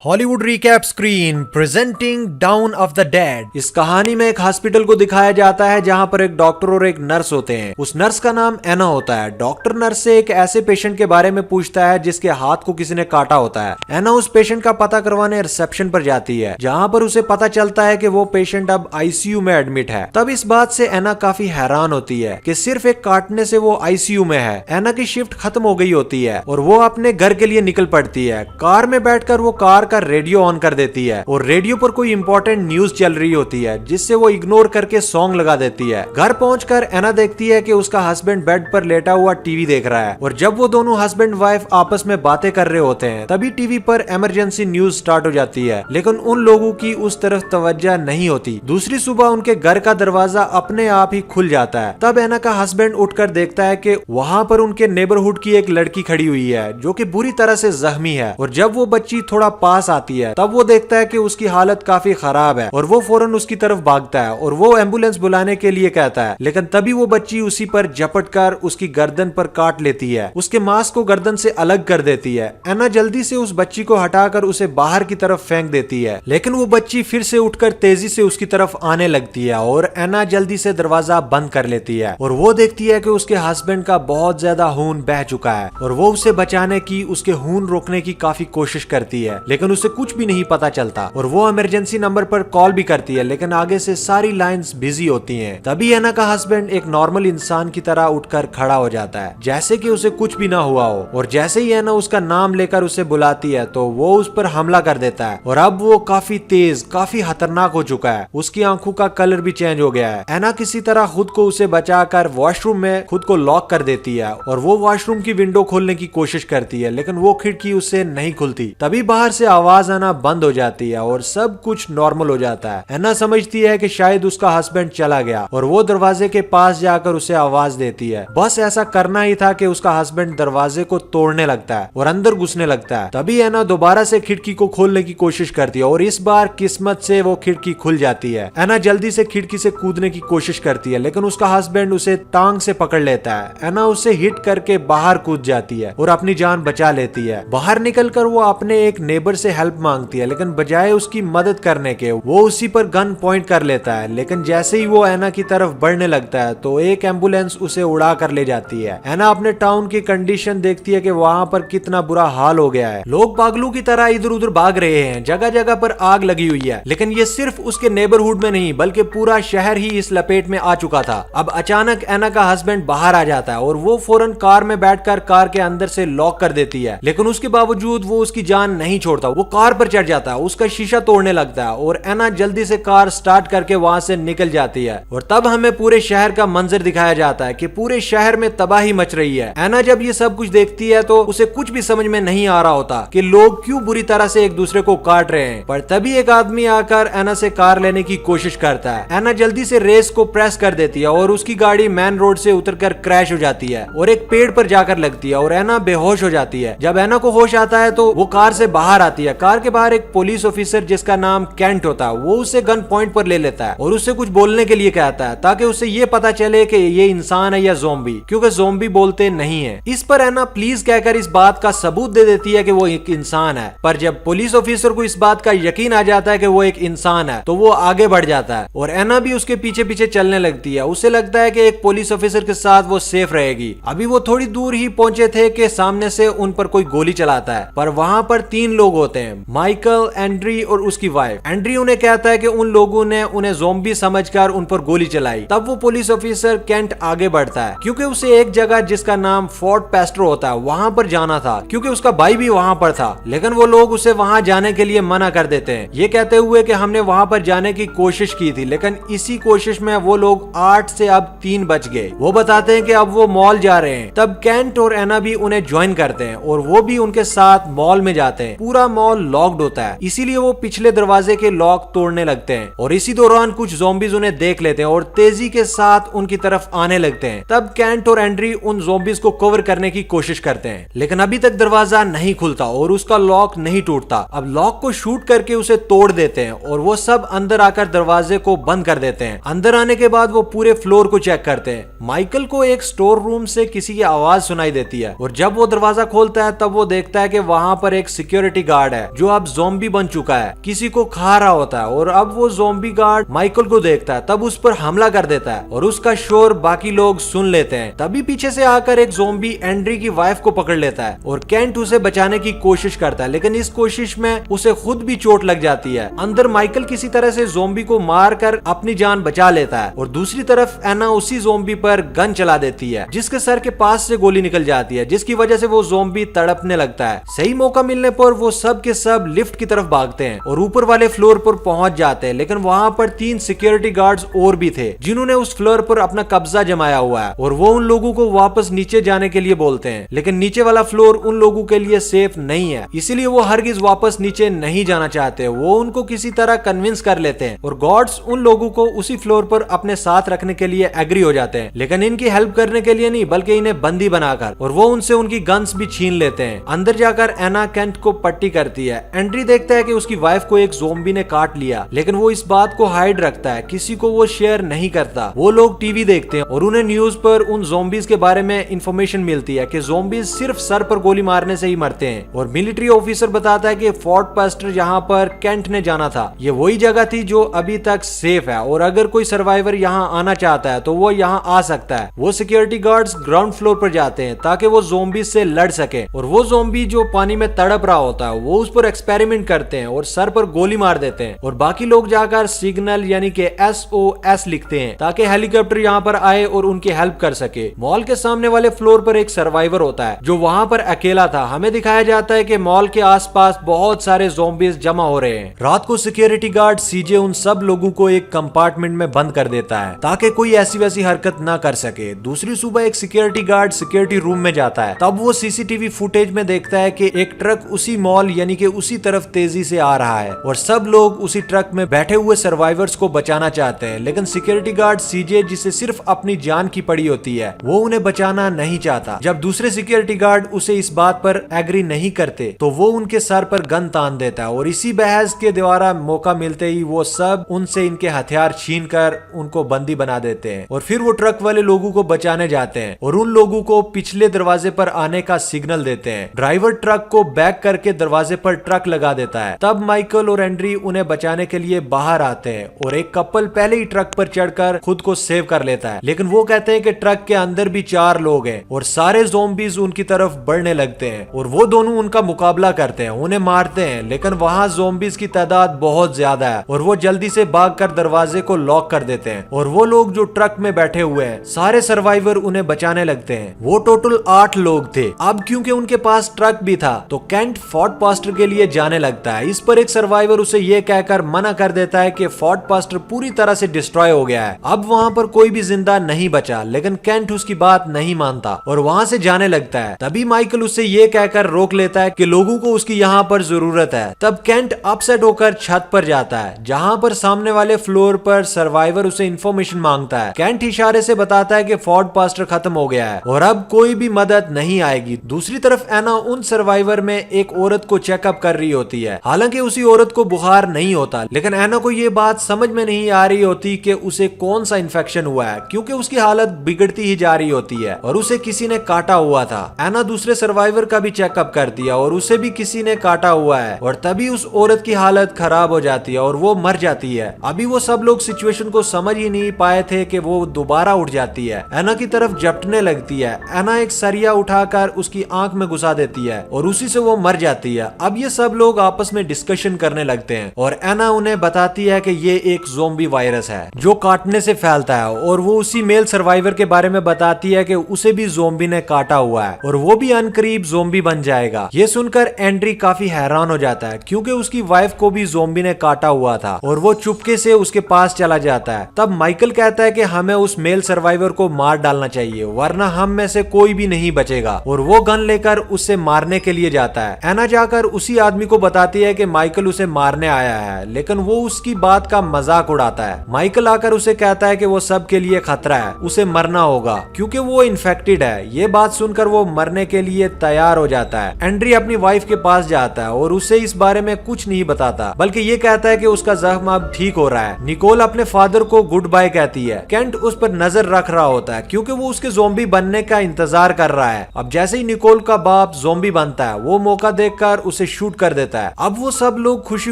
Hollywood recap screen presenting down of the dead. इस कहानी में एक हॉस्पिटल को दिखाया जाता है जहां पर एक डॉक्टर और एक नर्स होते हैं। उस नर्स का नाम एना होता है। डॉक्टर नर्स से एक ऐसे पेशेंट के बारे में पूछता है जिसके हाथ को किसी ने काटा होता है। एना उस पेशेंट का पता करवाने रिसेप्शन पर जाती है जहां पर उसे पता चलता है कि वो पेशेंट अब आईसीयू में एडमिट है। तब इस बात से एना काफी हैरान होती है कि सिर्फ एक काटने से वो आईसीयू में है। एना की शिफ्ट खत्म हो गई होती है और वो अपने घर के लिए निकल पड़ती है। कार में बैठकर वो कार का रेडियो ऑन कर देती है और रेडियो पर कोई इंपॉर्टेंट न्यूज चल रही होती है जिससे वो इग्नोर करके सॉन्ग लगा देती है। घर पहुंचकर एना देखती है कि उसका हस्बैंड बेड पर लेटा हुआ टीवी देख रहा है और जब वो दोनों हस्बैंड वाइफ आपस में बातें कर रहे होते हैं तभी टीवी पर इमरजेंसी न्यूज स्टार्ट हो जाती है, लेकिन उन लोगों की उस तरफ तवज्जो नहीं होती। दूसरी सुबह उनके घर का दरवाजा अपने आप ही खुल जाता है। तब एना का हस्बैंड उठकर देखता है कि वहां पर उनके नेबरहुड की एक लड़की खड़ी हुई है जो कि बुरी तरह से जख्मी है और जब वो बच्ची थोड़ा पास आती है तब वो देखता है कि उसकी हालत काफी खराब है और वो फौरन उसकी तरफ भागता है और वो एम्बुलेंस बुलाने के लिए कहता है, लेकिन तभी वो बच्ची उसी पर झपट कर उसकी गर्दन पर काट लेती है, उसके मांस को गर्दन से अलग कर देती है। एना जल्दी से उस बच्ची को हटाकर उसे बाहर की तरफ फेंक देती है, लेकिन वो बच्ची फिर से उठकर तेजी से उसकी तरफ आने लगती है और एना जल्दी से दरवाजा बंद कर लेती है और वो देखती है कि उसके हस्बैंड का बहुत ज्यादा खून बह चुका है और वो उसे बचाने की, उसके खून रोकने की काफी कोशिश करती है, लेकिन उसे कुछ भी नहीं पता चलता और वो इमरजेंसी नंबर पर कॉल भी करती है, लेकिन आगे से सारी लाइंस बिजी होती हैं। तभी एना का हस्बैंड एक नॉर्मल इंसान की तरह उठकर खड़ा हो जाता है जैसे कि उसे कुछ भी ना हुआ हो और जैसे ही एना उसका नाम लेकर उसे बुलाती है तो वो उस पर हमला कर देता है और अब वो काफी तेज, काफी खतरनाक हो चुका है। उसकी आंखों का कलर भी चेंज हो गया है। एना किसी तरह खुद को उसे बचाकर वॉशरूम में खुद को लॉक कर देती है और वो वॉशरूम की विंडो खोलने की कोशिश करती है, लेकिन वो खिड़की उससे नहीं खुलती। तभी बाहर से आवाज आना बंद हो जाती है और सब कुछ नॉर्मल हो जाता है। एना समझती है कि शायद उसका हस्बैंड चला गया और वो दरवाजे के पास जाकर उसे आवाज देती है। बस ऐसा करना ही था कि उसका हस्बैंड दरवाजे को तोड़ने लगता है और अंदर घुसने लगता है। तभी एना दोबारा से खिड़की को खोलने की कोशिश करती है और इस बार किस्मत से वो खिड़की खुल जाती है। एना जल्दी से खिड़की से कूदने की कोशिश करती है, लेकिन उसका हस्बैंड उसे टांग से पकड़ लेता है। एना उसे हिट करके बाहर कूद जाती है और अपनी जान बचा लेती है। बाहर निकलकर वो अपने एक नेबर से हेल्प मांगती है, लेकिन बजाय उसकी मदद करने के वो उसी पर गन पॉइंट कर लेता है, लेकिन जैसे ही वो एना की तरफ बढ़ने लगता है तो एक एम्बुलेंस उसे उड़ा कर ले जाती है। एना अपने टाउन की कंडीशन देखती है कि वहाँ पर कितना बुरा हाल हो गया है। लोग पागलों की तरह इधर उधर भाग रहे हैं, जगह जगह पर आग लगी हुई है, लेकिन ये सिर्फ उसके नेबरहुड में नहीं बल्कि पूरा शहर ही इस लपेट में आ चुका था। अब अचानक एना का हस्बैंड बाहर आ जाता है और वो फौरन कार में बैठकर कार के अंदर से लॉक कर देती है, लेकिन उसके बावजूद वो उसकी जान नहीं छोड़ता। वो कार पर चढ़ जाता है, उसका शीशा तोड़ने लगता है और एना जल्दी से कार स्टार्ट करके वहां से निकल जाती है और तब हमें पूरे शहर का मंजर दिखाया जाता है कि पूरे शहर में तबाही मच रही है। एना जब ये सब कुछ देखती है तो उसे कुछ भी समझ में नहीं आ रहा होता कि लोग क्यों बुरी तरह से एक दूसरे को काट रहे हैं। पर तभी एक आदमी आकर एना से कार लेने की कोशिश करता है। एना जल्दी से रेस को प्रेस कर देती है और उसकी गाड़ी मेन रोड से उतरकर क्रैश हो जाती है और एक पेड़ पर जाकर लगती है और एना बेहोश हो जाती है। जब एना को होश आता है तो वो कार से बाहर आती है। कार के बाहर एक पुलिस ऑफिसर जिसका नाम कैंट होता है वो उसे गन पॉइंट पर ले लेता है और उससे कुछ बोलने के लिए कहता है ताकि उसे ये पता चले कि ये इंसान है या ज़ॉम्बी, क्योंकि ज़ॉम्बी बोलते नहीं है। इस पर एना प्लीज कहकर इस बात का सबूत दे देती है कि वो एक इंसान है, पर जब पुलिस ऑफिसर को इस बात का यकीन आ जाता है कि वो एक इंसान है तो वो आगे बढ़ जाता है और एना भी उसके पीछे पीछे चलने लगती है। उसे लगता है कि एक पुलिस ऑफिसर के साथ वो सेफ रहेगी। अभी वो थोड़ी दूर ही पहुंचे थे कि सामने से उन पर कोई गोली चलाता है, पर वहां पर 3 लोग होते हैं, माइकल, एंड्री और उसकी वाइफ। एंड्री उन्हें कहता है कि उन लोगों ने उन्हें ज़ॉम्बी समझकर उन पर गोली चलाई। तब वो पुलिस ऑफिसर कैंट आगे बढ़ता है क्योंकि उसे एक जगह जिसका नाम फोर्ट पेस्ट्रो होता है वहां पर जाना था, क्योंकि उसका भाई भी वहां पर था, लेकिन वो लोग उसे वहां जाने के लिए मना कर देते हैं, ये कहते हुए कि हमने वहां पर जाने की कोशिश की थी, लेकिन इसी कोशिश में वो लोग 8 से अब 3 बच गए। वो बताते हैं कि अब वो मॉल जा रहे हैं। तब कैंट और एना भी उन्हें ज्वाइन करते हैं और वो भी उनके साथ मॉल में जाते हैं। पूरा मॉल लॉक्ड होता है, इसीलिए वो पिछले दरवाजे के लॉक तोड़ने लगते हैं और इसी दौरान कुछ ज़ॉम्बीज उन्हें देख लेते हैं और तेजी के साथ उनकी तरफ आने लगते हैं। तब कैंट और एंड्री उन ज़ॉम्बीज को कवर करने की कोशिश करते हैं, लेकिन अभी तक दरवाजा नहीं खुलता और उसका लॉक नहीं टूटता। अब लॉक को शूट करके उसे तोड़ देते हैं और वो सब अंदर आकर दरवाजे को बंद कर देते हैं। अंदर आने के बाद वो पूरे फ्लोर को चेक करते हैं। माइकल को एक स्टोर रूम से किसी की आवाज सुनाई देती है और जब वो दरवाजा खोलता है तब वो देखता है कि वहां पर एक सिक्योरिटी गार्ड गार्ड है जो अब ज़ॉम्बी बन चुका है, किसी को खा रहा होता है और अब वो ज़ॉम्बी गार्ड माइकल को देखता है, तब उस पर हमला कर देता है और उसका शोर बाकी लोग सुन लेते हैं। तभी पीछे से आकर एक ज़ॉम्बी एंड्री की वाइफ को पकड़ लेता है और केंट उसे बचाने की कोशिश करता है, लेकिन इस कोशिश में उसे खुद भी चोट लग जाती है। अंदर माइकल किसी तरह से ज़ॉम्बी को मार कर अपनी जान बचा लेता है और दूसरी तरफ एना उसी ज़ॉम्बी पर गन चला देती है जिसके सर के पास से गोली निकल जाती है, जिसकी वजह से वो ज़ॉम्बी तड़पने लगता है। सही मौका मिलने पर वो सब के सब लिफ्ट की तरफ भागते हैं और ऊपर वाले फ्लोर पर पहुंच जाते हैं, लेकिन वहां पर 3 सिक्योरिटी गार्ड्स और भी थे जिन्होंने उस फ्लोर पर अपना कब्जा जमाया हुआ है और वो उन लोगों को वापस नीचे जाने के लिए बोलते हैं, लेकिन नीचे वाला फ्लोर उन लोगों के लिए सेफ नहीं है, इसीलिए वो हरगिज वापस नीचे नहीं जाना चाहते। वो उनको किसी तरह कन्विंस कर लेते हैं और गॉड्स उन लोगों को उसी फ्लोर पर अपने साथ रखने के लिए एग्री हो जाते हैं, लेकिन इनकी हेल्प करने के लिए नहीं बल्कि इन्हें बंदी बनाकर, और वो उनसे उनकी गन्स भी छीन लेते हैं। अंदर जाकर एना केंट को पट्टी करती है। एंड्री देखता है कि उसकी वाइफ को एक ज़ॉम्बी ने काट लिया, लेकिन वो इस बात को हाइड रखता है, किसी को वो शेयर नहीं करता। वो लोग टीवी देखते हैं और उन्हें न्यूज पर उन ज़ॉम्बीज के बारे में इंफॉर्मेशन मिलती है कि ज़ॉम्बीज सिर्फ सर पर गोली मारने से ही मरते हैं और मिलिट्री ऑफिसर बताता है कि फोर्ट पास्टर जहाँ पर केंट ने जाना था ये वही जगह थी जो अभी तक सेफ है और अगर कोई सर्वाइवर यहाँ आना चाहता है तो वो यहाँ आ सकता है। वो सिक्योरिटी गार्ड्स ग्राउंड फ्लोर पर जाते हैं ताकि वो ज़ॉम्बीज से लड़ सके और वो ज़ॉम्बी जो पानी में तड़प रहा होता है वो उस पर एक्सपेरिमेंट करते हैं और सर पर गोली मार देते हैं और बाकी लोग जाकर सिग्नल यानी कि SOS लिखते हैं ताकि हेलीकॉप्टर यहाँ पर आए और उनकी हेल्प कर सके। मॉल के सामने वाले फ्लोर पर एक सर्वाइवर होता है जो वहाँ पर अकेला था। हमें दिखाया जाता है कि मॉल के आसपास बहुत सारे ज़ॉम्बीज जमा हो रहे हैं। रात को सिक्योरिटी गार्ड सीजे उन सब लोगों को एक कंपार्टमेंट में बंद कर देता है ताकि कोई ऐसी वैसी हरकत ना कर सके। दूसरी सुबह एक सिक्योरिटी गार्ड सिक्योरिटी रूम में जाता है, तब वो सीसीटीवी फुटेज में देखता है कि एक ट्रक उसी मॉल यानी कि उसी तरफ तेजी से आ रहा है और सब लोग उसी ट्रक में बैठे हुए सर्वाइवर्स को बचाना चाहते हैं, लेकिन सिक्योरिटी गार्ड सीजे जिसे सिर्फ अपनी जान की पड़ी होती है वो उन्हें बचाना नहीं चाहता। जब दूसरे सिक्योरिटी गार्ड उसे इस बात पर एग्री नहीं करते तो वो उनके सर पर गन तान देता है और इसी बहस के द्वारा मौका मिलते ही वो सब उनसे इनके हथियार छीन कर उनको बंदी बना देते हैं और फिर वो ट्रक वाले लोगों को बचाने जाते हैं और उन लोगों को पिछले दरवाजे पर आने का सिग्नल देते हैं। ड्राइवर ट्रक को बैक करके दरवाजे पर ट्रक लगा देता है। तब माइकल और एंड्री उन्हें बचाने के लिए बाहर आते हैं और एक कपल पहले ही ट्रक पर चढ़कर खुद को सेव कर लेता है, लेकिन वो कहते हैं कि ट्रक के अंदर भी 4 लोग हैं और सारे ज़ॉम्बीज उनकी तरफ बढ़ने लगते हैं और वो दोनों उनका मुकाबला करते हैं, उन्हें मारते हैं, लेकिन वहाँ ज़ॉम्बीज की तादाद बहुत ज्यादा है और वो जल्दी से भागकर दरवाजे को लॉक कर देते हैं और वो लोग जो ट्रक में बैठे हुए हैं सारे सर्वाइवर उन्हें बचाने लगते हैं। वो टोटल 8 लोग थे। अब क्योंकि उनके पास ट्रक भी था तो केंट फोर्ट पास्टर के लिए जाने लगता है। इस पर एक सर्वाइवर उसे ये कहकर मना कर देता है कि फोर्ट पास्टर पूरी तरह से डिस्ट्रॉय हो गया है, अब वहाँ पर कोई भी जिंदा नहीं बचा, लेकिन केंट उसकी बात नहीं मानता और वहाँ से जाने लगता है। तभी माइकल उससे ये कहकर रोक लेता है कि लोगों को उसकी यहाँ पर जरूरत है। तब केंट अपसेट होकर छत पर जाता है जहाँ पर सामने वाले फ्लोर पर सर्वाइवर उसे इंफॉर्मेशन मांगता है। केंट इशारे से बताता है कि फोर्ट पास्टर खत्म हो गया है और अब कोई भी मदद नहीं आएगी। दूसरी तरफ एना उन सर्वाइवर में एक औरत को चेकअप कर रही होती है। हालांकि उसी औरत को बुखार नहीं होता, लेकिन एना को ये बात समझ में नहीं आ रही होती कि उसे कौन सा इन्फेक्शन हुआ है क्योंकि उसकी हालत बिगड़ती ही जा रही होती है और उसे किसी ने काटा हुआ था। एना दूसरे सर्वाइवर का भी चेकअप करती है और उसे भी किसी ने काटा हुआ है और तभी उस औरत की हालत खराब हो जाती है और वो मर जाती है। अभी वो सब लोग सिचुएशन को समझ ही नहीं पाए थे कि वो दोबारा उठ जाती है, एना की तरफ झपटने लगती है। एना एक सरिया उठाकर उसकी आंख में घुसा देती है और उसी से वो मर जाती है। अब ये सब लोग आपस में डिस्कशन करने लगते हैं और एना उन्हें बताती है कि ये एक ज़ॉम्बी वायरस है जो काटने से फैलता है और वो उसी मेल सर्वाइवर के बारे में बताती है कि उसे भी ज़ॉम्बी ने काटा हुआ है और वो भी अनकरीब ज़ॉम्बी बन जाएगा। ये सुनकर एंड्री काफी हैरान हो जाता है क्योंकि उसकी वाइफ को भी ज़ॉम्बी ने काटा हुआ था और वो चुपके से उसके पास चला जाता है। तब माइकल कहता है कि हमें उस मेल सर्वाइवर को मार डालना चाहिए वरना हम में से कोई भी नहीं बचेगा और वो गन लेकर उससे मारने के लिए जाता है। एना जाकर उसी आदमी को बताती है कि माइकल उसे मारने आया है, लेकिन वो उसकी बात का मजाक उड़ाता है। माइकल आकर उसे कहता है कि वो सब के लिए खतरा है, उसे मरना होगा क्योंकि वो इन्फेक्टेड है। ये बात सुनकर वो मरने के लिए तैयार हो जाता है। एंड्री अपनी वाइफ के पास जाता है और उसे इस बारे में कुछ नहीं बताता, बल्कि ये कहता है कि उसका जख्म अब ठीक हो रहा है। निकोल अपने फादर को गुड बाय कहती है। केंट उस पर नजर रख रहा होता है क्योंकि वो उसके ज़ॉम्बी बनने का इंतजार कर रहा है। अब जैसे ही निकोल का बाप ज़ॉम्बी बनता है वो मौका देखकर उसे उसे शूट कर देता है। अब वो सब लोग खुशी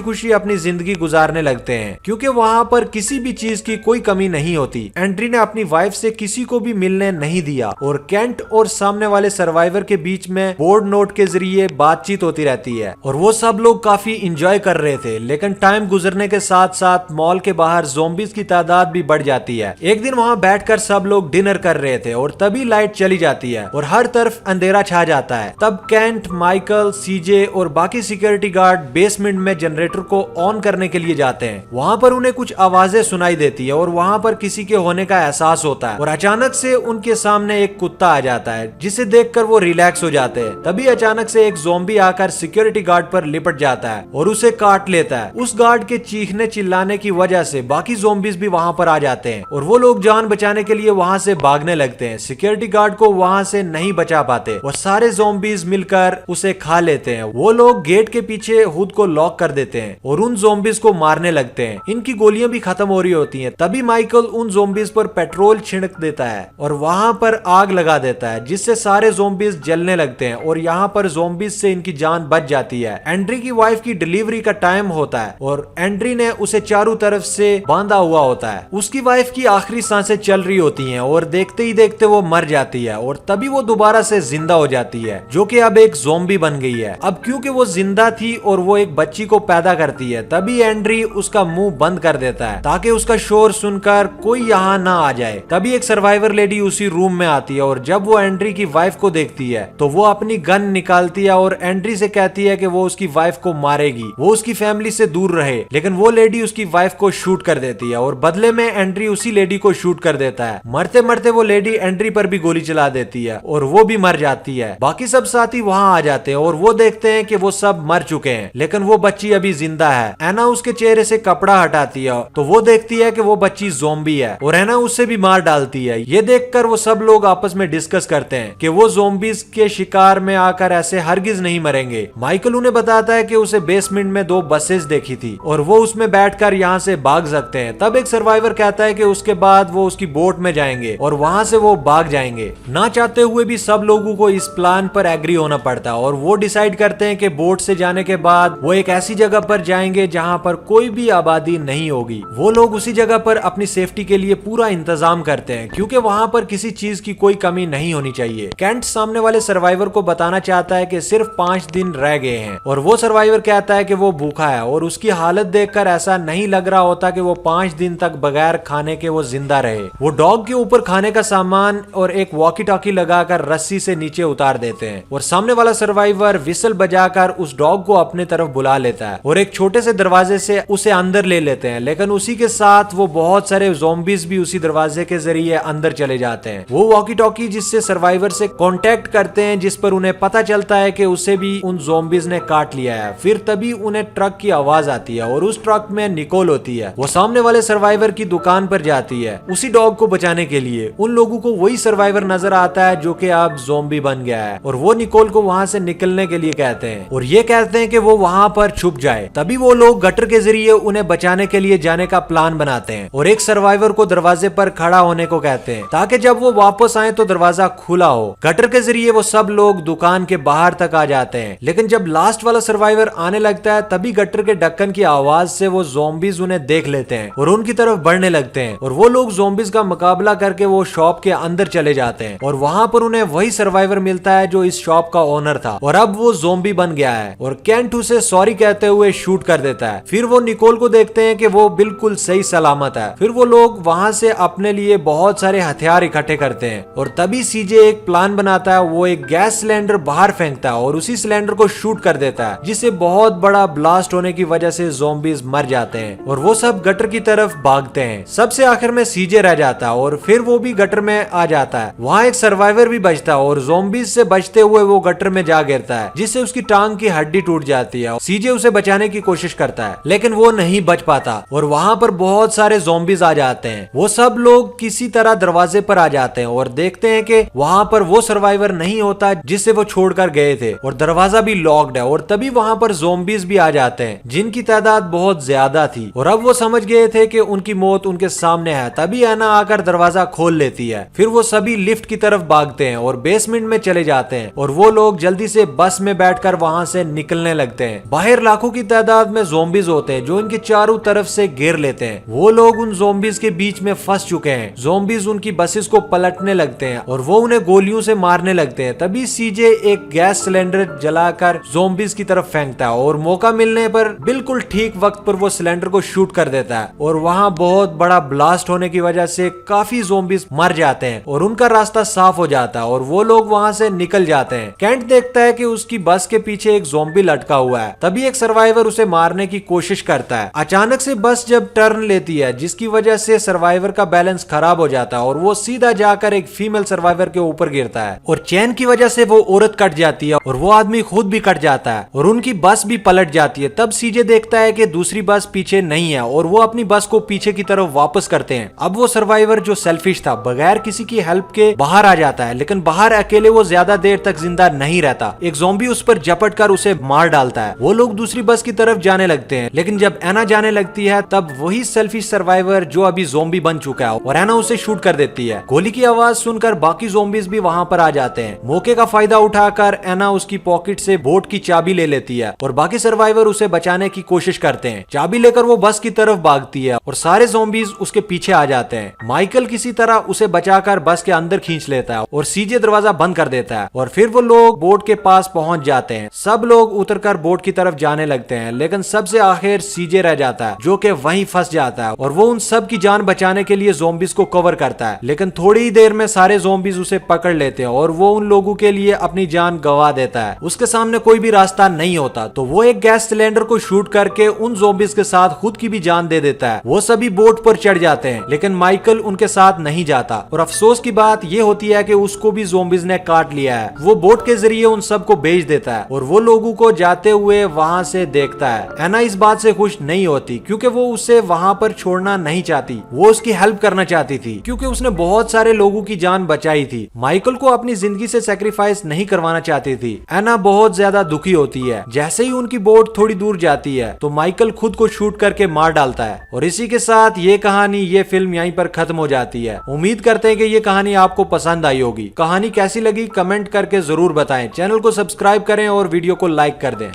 खुशी अपनी जिंदगी गुजारने लगते हैं क्योंकि वहाँ पर किसी भी चीज की कोई कमी नहीं होती। एंड्री ने अपनी वाइफ से किसी को भी मिलने नहीं दिया और केंट और सामने वाले सर्वाइवर के बीच में बोर्ड नोट के जरिए बातचीत होती रहती है और वो सब लोग काफी इंजॉय कर रहे थे। लेकिन टाइम गुजरने के साथ साथ मॉल के बाहर ज़ॉम्बीज़ की तादाद भी बढ़ जाती है। एक दिन वहाँ बैठकर सब लोग डिनर कर रहे थे और तभी लाइट चली जाती है और हर तरफ अंधेरा छा जाता है। तब केंट, माइकल, सीजे और बाकी सिक्योरिटी गार्ड बेसमेंट में जनरेटर को ऑन करने के लिए जाते हैं। वहाँ पर उन्हें कुछ आवाजें सुनाई देती है और वहाँ पर किसी के होने का एहसास होता है और अचानक से उनके सामने एक कुत्ता आ जाता है जिसे देखकर वो रिलैक्स हो जाते हैं। तभी अचानक से एक ज़ॉम्बी आकर सिक्योरिटी गार्ड पर लिपट जाता है और उसे काट लेता है। उस गार्ड के चीखने चिल्लाने की वजह से बाकी ज़ॉम्बीज़ भी वहाँ पर आ जाते हैं और वो लोग जान बचाने के लिए वहाँ से भागने लगते हैं। सिक्योरिटी गार्ड को वहाँ से नहीं बचा पाते और सारे ज़ॉम्बीज़ मिलकर उसे खा लेते हैं। वो लोग गेट के पीछे खुद को लॉक कर देते हैं और उन ज़ॉम्बीज़ को मारने लगते हैं। इनकी गोलियां भी खत्म हो रही होती हैं। तभी माइकल उन ज़ॉम्बीज़ पर पेट्रोल छिड़क देता है और वहाँ पर आग लगा देता है जिससे सारे ज़ॉम्बीज़ जलने लगते हैं और यहाँ पर ज़ॉम्बीज़ से इनकी जान बच जाती है। एंड्री की वाइफ की डिलीवरी का टाइम होता है और एंड्री ने उसे चारों तरफ से बांधा हुआ होता है। उसकी वाइफ की आखिरी सांसें चल रही होती हैं और देखते ही देखते वो मर जाती है और तभी वो दोबारा से जिंदा हो जाती है जो कि अब एक ज़ॉम्बी बन गई है। अब क्योंकि वो जिंदा थी और वो एक बच्ची को पैदा करती है तभी एंड्री उसका मुंह बंद कर देता है ताकि उसका शोर सुनकर कोई यहाँ ना आ जाए। तभी एक सर्वाइवर लेडी उसी रूम में आती है और जब वो एंड्री की वाइफ को देखती है तो वो अपनी गन निकालती है और एंड्री से कहती है कि वो उसकी वाइफ को मारेगी, वो उसकी फैमिली से दूर रहे। लेकिन वो लेडी उसकी वाइफ को शूट कर देती है और बदले में एंड्री उसी लेडी को शूट कर देता है। मरते मरते वो लेडी एंड्री पर भी गोली चला देती है और वो भी मर जाती है। बाकी सब साथी वहाँ आ जाते हैं और वो देखते हैं कि वो सब मर चुके हैं लेकिन वो बच्ची अभी जिंदा है। एना उसके चेहरे से कपड़ा हटाती है तो वो देखती है कि वो बच्ची ज़ॉम्बी है और एना उससे भी मार डालती है। ये देखकर वो सब लोग आपस में डिस्कस करते हैं कि वो ज़ॉम्बीज़ के शिकार में आकर ऐसे हरगिज नहीं मरेंगे। माइकल उन्हें बताता है कि उसे बेसमेंट में 2 बसेस देखी थी और वो उसमें बैठकर यहाँ से भाग सकते हैं। तब एक सर्वाइवर कहता है कि उसके बाद वो उसकी बोट में जाएंगे और वहाँ से वो भाग जाएंगे। ना चाहते हुए भी सब लोगों को इस प्लान पर एग्री होना पड़ता है और वो डिसाइड करते हैं कि बोट से जाने के बाद वो एक ऐसी जगह पर जाएंगे जहाँ पर कोई भी आबादी नहीं होगी। वो लोग उसी जगह पर अपनी सेफ्टी के लिए पूरा इंतजाम करते हैं क्योंकि वहाँ पर किसी चीज की कोई कमी नहीं होनी चाहिए। केंट सामने वाले सर्वाइवर को बताना चाहता है कि सिर्फ 5 दिन रह गए हैं और वो सर्वाइवर कहता है कि वो भूखा है और उसकी हालत देखकर ऐसा नहीं लग रहा होता कि वो 5 दिन तक बगैर खाने के वो जिंदा रहे। वो डॉग के ऊपर खाने का सामान और एक वॉकी टॉकी लगाकर रस्सी से नीचे उतार देते हैं और सामने वाला सर्वाइवर विसल बजाकर उस डॉग को अपने तरफ बुला लेता है और एक छोटे से दरवाजे से उसे अंदर ले लेते हैं। लेकिन उसी के साथ वो बहुत सारे ज़ॉम्बीज़ भी उसी दरवाजे के जरिए अंदर चले जाते हैं। वो वॉकी टॉकी जिससे सर्वाइवर से कांटेक्ट करते हैं जिस पर उन्हें पता चलता है कि उसे भी उन ज़ॉम्बीज़ ने काट लिया है। फिर तभी उन्हें ट्रक की आवाज आती है और उस ट्रक में निकोल होती है। वो सामने वाले सर्वाइवर की दुकान पर जाती है उसी डॉग को बचाने के लिए। उन लोगों को वही सर्वाइवर नजर आता है जो कि अब ज़ॉम्बी बन गया है और वो निकोल को वहाँ से निकलने के लिए कहते हैं और ये कहते हैं कि वो वहाँ पर छुप जाए। तभी वो लोग गटर के जरिए उन्हें बचाने के लिए जाने का प्लान बनाते हैं और एक सर्वाइवर को दरवाजे पर खड़ा होने को कहते हैं ताकि जब वो वापस आए तो दरवाजा खुला हो। गटर के जरिए वो सब लोग दुकान के बाहर तक आ जाते हैं। लेकिन जब लास्ट वाला सर्वाइवर आने लगता है तभी गटर के ढक्कन की आवाज से वो ज़ॉम्बीज़ उन्हें देख लेते हैं और उनकी तरफ बढ़ने लगते हैं और वो लोग ज़ॉम्बीज़ का मुकाबला करके वो शॉप के अंदर चले जाते हैं और वहाँ पर उन्हें वही सर्वाइवर मिलता है जो इस शॉप का ओनर था और अब वो ज़ॉम्बी बन गया है और केंट उसे सॉरी कहते हुए शूट कर देता है। फिर वो निकोल को देखते हैं कि वो बिल्कुल सही सलामत है। फिर वो लोग वहाँ से अपने लिए बहुत सारे हथियार इकट्ठे करते हैं और तभी सीजे एक प्लान बनाता है। वो एक गैस सिलेंडर बाहर फेंकता है और उसी सिलेंडर को शूट कर देता है जिससे बहुत बड़ा ब्लास्ट होने की वजह से ज़ॉम्बीज़ मर जाते हैं और वो सब गटर की तरफ भागते हैं। सबसे आखिर में सीजे रह जाता है और फिर वो भी गटर में आ जाता है। वहाँ एक सर्वाइवर भी बचता है और ज़ॉम्बीज़ से बचते हुए वो गटर में जा गिरता है जिससे उसकी टांग की हड्डी टूट जाती है। सीजे उसे बचाने की कोशिश करता है लेकिन वो नहीं बच पाता और वहाँ पर बहुत सारे ज़ॉम्बीज़ आ जाते हैं। वो सब लोग किसी तरह दरवाजे पर आ जाते हैं और देखते हैं कि वहाँ पर वो सर्वाइवर नहीं होता जिससे वो छोड़कर गए थे और दरवाजा भी लॉक्ड है और तभी वहाँ पर ज़ॉम्बीज़ भी आ जाते हैं जिनकी तादाद बहुत ज्यादा थी और अब वो समझ गए थे कि उनकी मौत उनके सामने है। तभी एना आकर दरवाजा खोल लेती है। फिर वो सभी लिफ्ट की तरफ भागते हैं और बेसमेंट में चले जाते हैं और वो लोग जल्दी से बस में बैठकर वहाँ वहाँ से निकलने लगते हैं। बाहर लाखों की तादाद में ज़ॉम्बीज होते हैं जो इनके चारों तरफ से घेर लेते हैं। वो लोग उन ज़ॉम्बीज के बीच में फंस चुके हैं। ज़ॉम्बीज उनकी बसेस को पलटने लगते हैं और वो उन्हें गोलियों से मारने लगते हैं। तभी सीजे एक गैस सिलेंडर जलाकर ज़ॉम्बीज की तरफ फेंकता है और मौका मिलने पर बिल्कुल ठीक वक्त पर वो सिलेंडर को शूट कर देता है और वहाँ बहुत बड़ा ब्लास्ट होने की वजह से काफी ज़ॉम्बीज मर जाते हैं और उनका रास्ता साफ हो जाता है और वो लोग वहाँ से निकल जाते हैं। केंट देखता है कि उसकी बस के पीछे एक ज़ॉम्बी लटका हुआ है। तभी एक सर्वाइवर उसे मारने की कोशिश करता है। अचानक से बस जब टर्न लेती है जिसकी वजह से सर्वाइवर का बैलेंस खराब हो जाता है और वो सीधा जाकर एक फीमेल सर्वाइवर के ऊपर गिरता है और चैन की वजह से वो औरत कट जाती है और वो आदमी खुद भी कट जाता है और उनकी बस भी पलट जाती है। तब सीजे देखता है कि दूसरी बस पीछे नहीं है और वो अपनी बस को पीछे की तरफ वापस करते हैं। अब वो सर्वाइवर जो सेल्फिश था बगैर किसी की हेल्प के बाहर आ जाता है, लेकिन बाहर अकेले वो ज्यादा देर तक जिंदा नहीं रहता। एक ज़ॉम्बी उस पर झपट कर उसे मार डालता है। वो लोग दूसरी बस की तरफ जाने लगते हैं, लेकिन जब एना जाने लगती है तब वही सेल्फिश सर्वाइवर जो अभी ज़ॉम्बी बन चुका है और एना उसे शूट कर देती है। गोली की आवाज सुनकर बाकी ज़ॉम्बीज भी वहाँ पर आ जाते हैं। मौके का फायदा उठाकर एना उसकी पॉकेट से बोट की चाबी ले लेती है और बाकी सर्वाइवर उसे बचाने की कोशिश करते हैं। चाबी लेकर वो बस की तरफ भागती है और सारे ज़ॉम्बीज उसके पीछे आ जाते हैं। माइकल किसी तरह उसे बचाकर बस के अंदर खींच लेता है और सीजे दरवाजा बंद कर देता है और फिर वो लोग बोट के पास पहुंच जाते हैं। सब लोग उतरकर बोट की तरफ जाने लगते हैं, लेकिन सबसे आखिर सीजे रह जाता है जो कि वहीं फंस जाता है और वो उन सब की जान बचाने के लिए ज़ॉम्बीज को कवर करता है। लेकिन थोड़ी ही देर में सारे ज़ॉम्बीज उसे पकड़ लेते हैं और वो उन लोगों के लिए अपनी जान गंवा देता है। उसके सामने कोई भी रास्ता नहीं होता तो वो एक गैस सिलेंडर को शूट करके उन ज़ॉम्बीज के साथ खुद की भी जान दे देता है। वो सभी बोट पर चढ़ जाते हैं, लेकिन माइकल उनके साथ नहीं जाता और अफसोस की बात ये होती है कि उसको भी ज़ॉम्बीज ने काट लिया है। वो बोट के जरिए उन सबको बेच देता है और वो लोगों को जाते हुए वहाँ से देखता है। एना इस बात से खुश नहीं होती क्योंकि वो उसे वहाँ पर छोड़ना नहीं चाहती। वो उसकी हेल्प करना चाहती थी क्योंकि उसने बहुत सारे लोगों की जान बचाई थी। माइकल को अपनी जिंदगी से सेक्रीफाइस नहीं करवाना चाहती थी। एना बहुत ज्यादा दुखी होती है। जैसे ही उनकी बोट थोड़ी दूर जाती है तो माइकल खुद को शूट करके मार डालता है और इसी के साथ ये कहानी, ये फिल्म यहीं पर खत्म हो जाती है। उम्मीद करते हैं कि ये कहानी आपको पसंद आई होगी। कहानी कैसी लगी कमेंट करके जरूर बताएं। चैनल को सब्सक्राइब करें और वीडियो को लाइक कर दें।